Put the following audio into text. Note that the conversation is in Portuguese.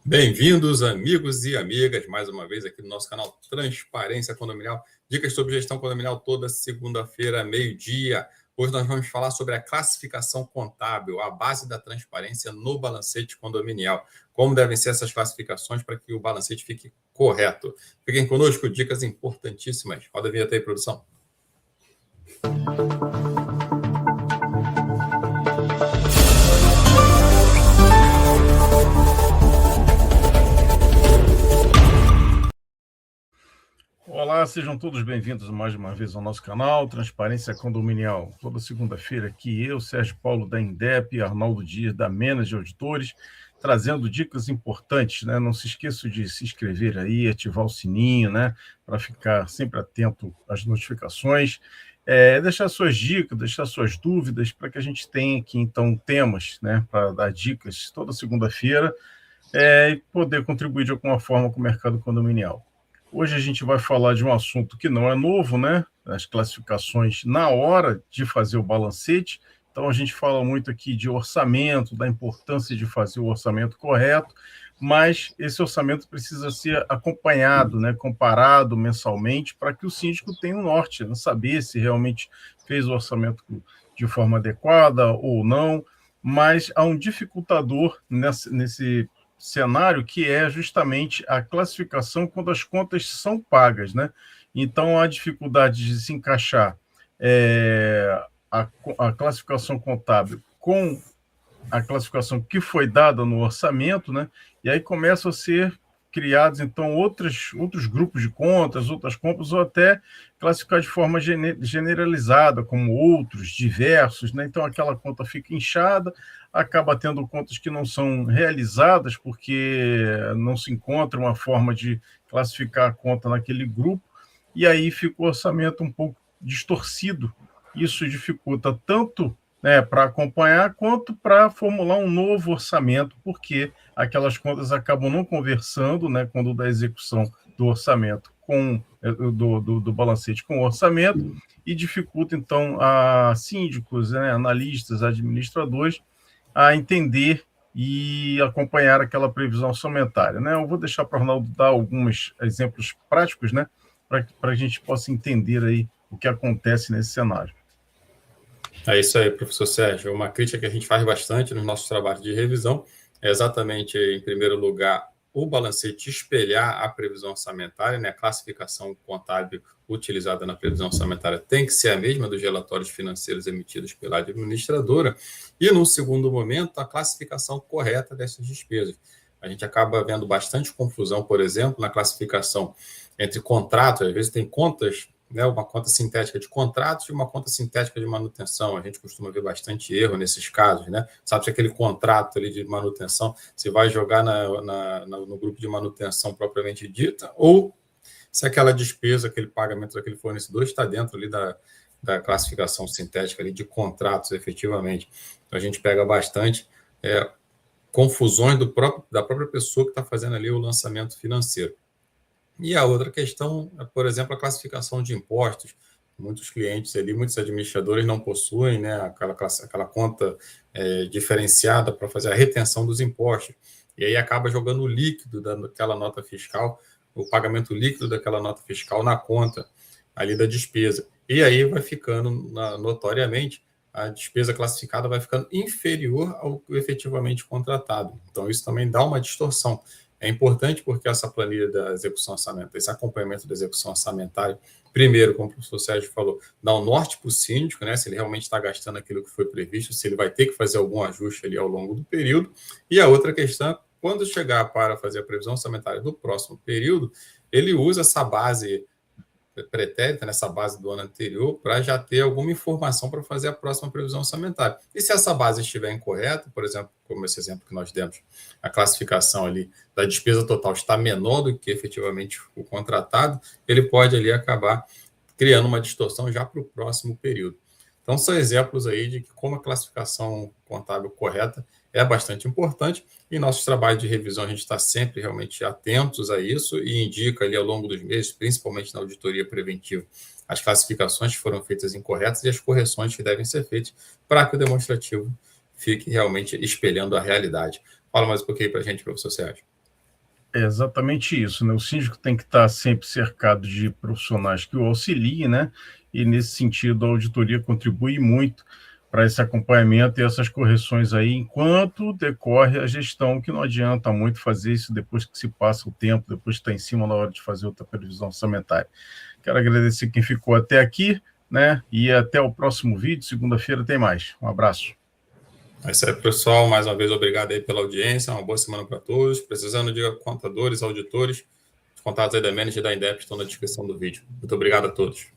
Bem-vindos, amigos e amigas, mais uma vez aqui no nosso canal Transparência Condominial. Dicas sobre gestão condominial toda segunda-feira, meio-dia. Hoje nós vamos falar sobre a classificação contábil, a base da transparência no balancete condominial. Como devem ser essas classificações para que o balancete fique correto. Fiquem conosco, dicas importantíssimas. Roda a vinheta aí, produção. Olá, sejam todos bem-vindos mais uma vez ao nosso canal Transparência Condominial. Toda segunda-feira aqui eu, Sérgio Paulo da Indep, Arnaldo Dias da Menas de Auditores, trazendo dicas importantes, né? Não se esqueça de se inscrever aí, ativar o sininho, né? Para ficar sempre atento às notificações. Deixar suas dicas, deixar suas dúvidas, para que a gente tenha aqui, então, temas, né? Para dar dicas toda segunda-feira e poder contribuir de alguma forma com o mercado condominial. Hoje a gente vai falar de um assunto que não é novo, né? As classificações na hora de fazer o balancete. Então, a gente fala muito aqui de orçamento, da importância de fazer o orçamento correto, mas esse orçamento precisa ser acompanhado, né? Comparado mensalmente, para que o síndico tenha um norte, né? Saber se realmente fez o orçamento de forma adequada ou não. Mas há um dificultador nesse cenário, que é justamente a classificação quando as contas são pagas, né? Então, há dificuldade de se encaixar a classificação contábil com a classificação que foi dada no orçamento, né? E aí começam a ser criados, então, outros grupos de contas, outras compras, ou até classificar de forma generalizada, como outros, diversos, né? Então, aquela conta fica inchada, acaba tendo contas que não são realizadas, porque não se encontra uma forma de classificar a conta naquele grupo, e aí fica o orçamento um pouco distorcido. Isso dificulta tanto, né, para acompanhar, quanto para formular um novo orçamento, porque aquelas contas acabam não conversando, né, quando da execução do orçamento do balancete com o orçamento, e dificulta, então, a síndicos, né, analistas, administradores, a entender e acompanhar aquela previsão orçamentária, né? Eu vou deixar para o Arnaldo dar alguns exemplos práticos, né, para a gente possa entender aí o que acontece nesse cenário. É isso aí, professor Sérgio. Uma crítica que a gente faz bastante nos nossos trabalhos de revisão é exatamente, em primeiro lugar, o balancete espelhar a previsão orçamentária, né? A classificação contábil utilizada na previsão orçamentária tem que ser a mesma dos relatórios financeiros emitidos pela administradora. E, num segundo momento, a classificação correta dessas despesas. A gente acaba vendo bastante confusão, por exemplo, na classificação entre contratos. Às vezes tem contas, né, uma conta sintética de contratos e uma conta sintética de manutenção. A gente costuma ver bastante erro nesses casos, né? Sabe se aquele contrato ali de manutenção se vai jogar no grupo de manutenção propriamente dita, ou se aquela despesa, aquele pagamento daquele fornecedor está dentro ali da classificação sintética ali de contratos, efetivamente. Então, a gente pega bastante confusões da própria pessoa que está fazendo ali o lançamento financeiro. E a outra questão é, por exemplo, a classificação de impostos. Muitos clientes ali, muitos administradores não possuem, né, aquela conta diferenciada para fazer a retenção dos impostos. E aí acaba jogando o líquido daquela nota fiscal, o pagamento líquido daquela nota fiscal na conta ali da despesa. E aí vai ficando, notoriamente, a despesa classificada vai ficando inferior ao efetivamente contratado. Então, isso também dá uma distorção. É importante porque essa planilha da execução orçamentária, esse acompanhamento da execução orçamentária, primeiro, como o professor Sérgio falou, dá um norte para o síndico, né, se ele realmente está gastando aquilo que foi previsto, se ele vai ter que fazer algum ajuste ali ao longo do período. E a outra questão, quando chegar para fazer a previsão orçamentária do próximo período, ele usa essa base pretérita, nessa base do ano anterior, para já ter alguma informação para fazer a próxima previsão orçamentária. E se essa base estiver incorreta, por exemplo, como esse exemplo que nós demos, a classificação ali da despesa total está menor do que efetivamente o contratado, ele pode ali acabar criando uma distorção já para o próximo período. Então, são exemplos aí de como a classificação contábil correta é bastante importante. E nossos trabalhos de revisão, a gente está sempre realmente atentos a isso e indica ali ao longo dos meses, principalmente na auditoria preventiva, as classificações que foram feitas incorretas e as correções que devem ser feitas para que o demonstrativo fique realmente espelhando a realidade. Fala mais um pouquinho para a gente, professor Sérgio. É exatamente isso, né? O síndico tem que estar sempre cercado de profissionais que o auxiliem, né? E nesse sentido a auditoria contribui muito para esse acompanhamento e essas correções aí, enquanto decorre a gestão, que não adianta muito fazer isso depois que se passa o tempo, depois que está em cima na hora de fazer outra previsão orçamentária. Quero agradecer quem ficou até aqui, né? E até o próximo vídeo, segunda-feira tem mais. Um abraço. É isso aí, pessoal. Mais uma vez, obrigado aí pela audiência. Uma boa semana para todos. Precisando de contadores, auditores, os contatos aí da Manager e da Indep estão na descrição do vídeo. Muito obrigado a todos.